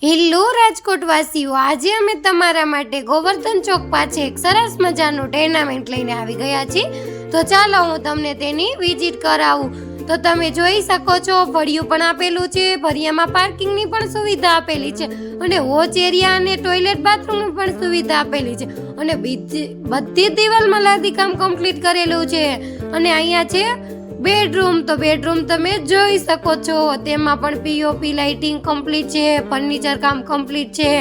Hello Rajkot વાસીઓ, આજે અમે તમારા માટે ગોવર્ધન ચોક પાસે એક સરસ મજાનું ટેર્નામેન્ટ લઈને આવી ગયા છીએ. તો ચાલો હું તમને તેની વિઝિટ કરાવું. તો તમે જોઈ શકો છો, ફળિયું પણ આપેલું છે, ફળિયામાં પાર્કિંગની પણ સુવિધા આપેલી છે અને વોચ એરિયા અને ટોયલેટ બાથરૂમની પણ સુવિધા આપેલી છે અને બધી દિવાલમાં લાદીકામ કમ્પ્લીટ કરેલું છે. અને અહીંયા છે બેડરૂમ. તો બેડરૂમ તમે જોઈ શકો છો, તેમાં પણ પીઓપી લાઇટિંગ કમ્પ્લીટ છે, ફર્નિચર કામ કમ્પ્લીટ છે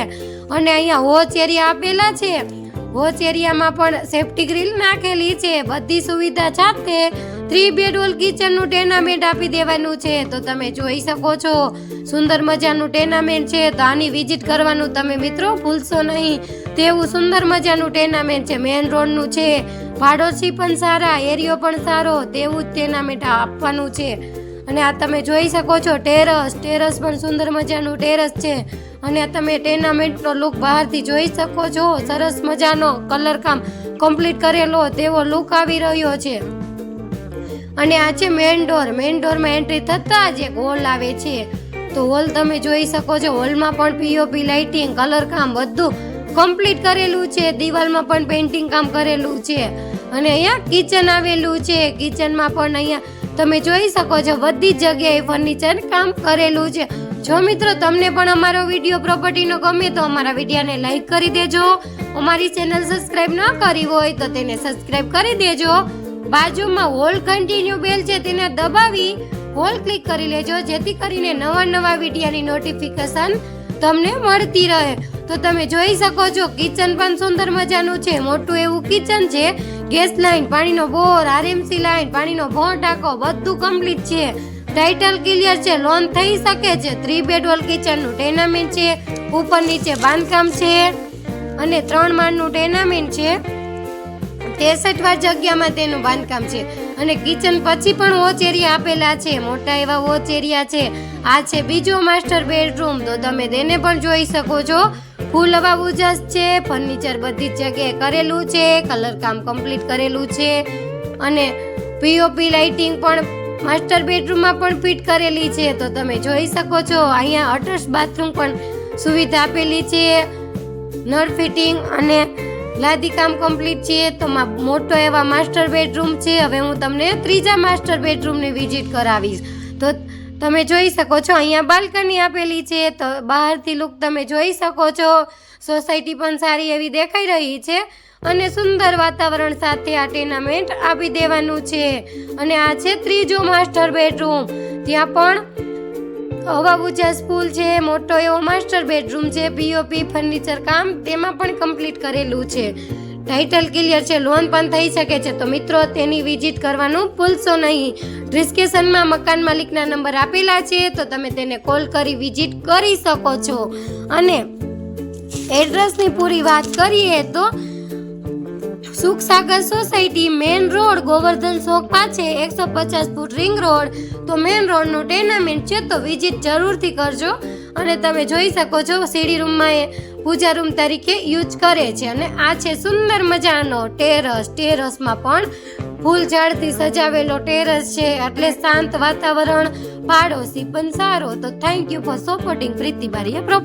અને અહીંયા વોચ એરિયા આપેલા છે. વોચ એરિયામાં પણ સેફ્ટી ગ્રીલ નાખેલી છે. બધી સુવિધા સાથે 3 બેડરૂમ કિચનનું ટેર્નામેન્ટ આપી દેવાનું છે. તો તમે જોઈ શકો છો, સુંદર મજાનું ટેર્નામેન્ટ છે. તો આની વિઝિટ કરવાનું તમે મિત્રો ભૂલશો નહીં. તેવું સુંદર મજાનું ટેર્નામેન્ટ છે, મેઇન રોડનું છે, પાડોશી પણ સારા, એરિયો પણ સારો, તેવું જ ટેર્નામેન્ટ આપવાનું છે. અને આ તમે જોઈ શકો છો ટેરસ પણ સુંદર મજાનું ટેરસ છે. અને તમે ટેર્નામેન્ટનો લુક બહારથી જોઈ શકો છો, સરસ મજાનો કલર કામ કમ્પ્લીટ કરેલો તેવો લુક આવી રહ્યો છે. અને આ છે મેઇન ડોરમાં એન્ટ્રી થતા જ એક હોલ આવે છે. તો હોલ તમે જોઈ શકો છો, હોલમાં પણ પીઓપી લાઇટિંગ કલર કામ બધું કમ્પ્લીટ કરેલું છે. દિવાલમાં પણ પેઇન્ટિંગ કામ કરેલું છે. અને અહીંયા કિચન આવેલું છે. કિચનમાં પણ અહીંયા તમે જોઈ શકો છો, બધી જગ્યાએ ફર્નિચર કામ કરેલું છે. જો મિત્રો તમને પણ અમારો વિડીયો પ્રોપર્ટીનો ગમે તો અમારા વિડીયોને લાઈક કરી દેજો. અમારી ચેનલ સબસ્ક્રાઇબ ન કરી હોય તો તેને સબસ્ક્રાઇબ કરી દેજો. બાજુમાં હોલ કન્ટિન્યુ બેલ છે, તેને દબાવી હોલ ક્લિક કરી લેજો, જેથી કરીને નવા વિડીયોની નોટિફિકેશન તમને મળતી રહે. તો તમે જોઈ શકો છો, કિચન પણ સુંદર મજાનું છે, મોટું એવું કિચન છે. ગેસ લાઈન, પાણીનો બોર, આરએમસી લાઈન, પાણીનો ભોં ટાંકો બધું કમ્પ્લીટ છે. ટાઇટલ ક્લિયર છે, લોન થઈ શકે છે. 3 બેડરૂમ કિચનનું ટેર્નામેન્ટ છે, ઉપર નીચે બાંધકામ છે અને 3 માળનું ટેર્નામેન્ટ છે. 63 જગ્યામાં તેનું બાંધકામ છે. અને કિચન પછી પણ વોચ એરિયા આપેલા છે, મોટા એવા વોચ એરિયા છે. આ છે બીજો માસ્ટર બેડરૂમ. તો તમે તેને પણ જોઈ શકો છો, ફૂલ હવા ઉજાસ છે, ફર્નિચર બધી જ જગ્યાએ કરેલું છે, કલર કામ કમ્પ્લીટ કરેલું છે અને પીઓપી લાઇટિંગ પણ માસ્ટર બેડરૂમમાં પણ ફિટ કરેલી છે. તો તમે જોઈ શકો છો, અહીંયા અટેચ બાથરૂમ પણ સુવિધા આપેલી છે, નળ ફિટિંગ અને લાદી કામ કમ્પ્લીટ છે. તો મોટો એવા માસ્ટર બેડરૂમ છે. હવે હું તમને ત્રીજા માસ્ટર બેડરૂમની વિઝિટ કરાવીશ. તો તમે જોઈ શકો છો, અહીંયા બાલ્કની આપેલી છે. તો બહારથી લુક તમે જોઈ શકો છો, સોસાયટી પણ સારી એવી દેખાઈ રહી છે અને સુંદર વાતાવરણ સાથે આ ટેર્નામેન્ટ આપી દેવાનું છે. અને આ છે ત્રીજો માસ્ટર બેડરૂમ. ત્યાં પણ હવા ઉજાસ ફૂલ છે, મોટો એવો માસ્ટર બેડરૂમ છે, પીઓપી ફર્નિચર કામ તેમાં પણ કમ્પ્લીટ કરેલું છે. ટાઇટલ ક્લિયર છે, લોન પણ થઈ શકે છે. તો મિત્રો તેની વિઝિટ કરવાનું ભૂલશો નહીં. ડિસ્ક્રિપ્શનમાં મકાન માલિકના નંબર આપેલા છે, તો તમે તેને કોલ કરી વિઝિટ કરી શકો છો. અને એડ્રેસની પૂરી વાત કરીએ તો Sukhsagar society, main road, Govardhan ચોક પાસે 150 ફૂટ રિંગ રોડ. તો મેઇન રોડનું ટેર્નામેન્ટ છે, તો વિઝિટ જરૂરથી કરજો. અને તમે જોઈ શકો છો, સીડી રૂમમાં એ પૂજા રૂમ તરીકે યુઝ કરે છે. અને આ છે સુંદર મજાનો ટેરસમાં પણ ફૂલ ઝાડથી સજાવેલો ટેરસ છે, એટલે શાંત વાતાવરણ, પાડોશી પણ સારો. તો thank you for supporting Preeti Bariya property.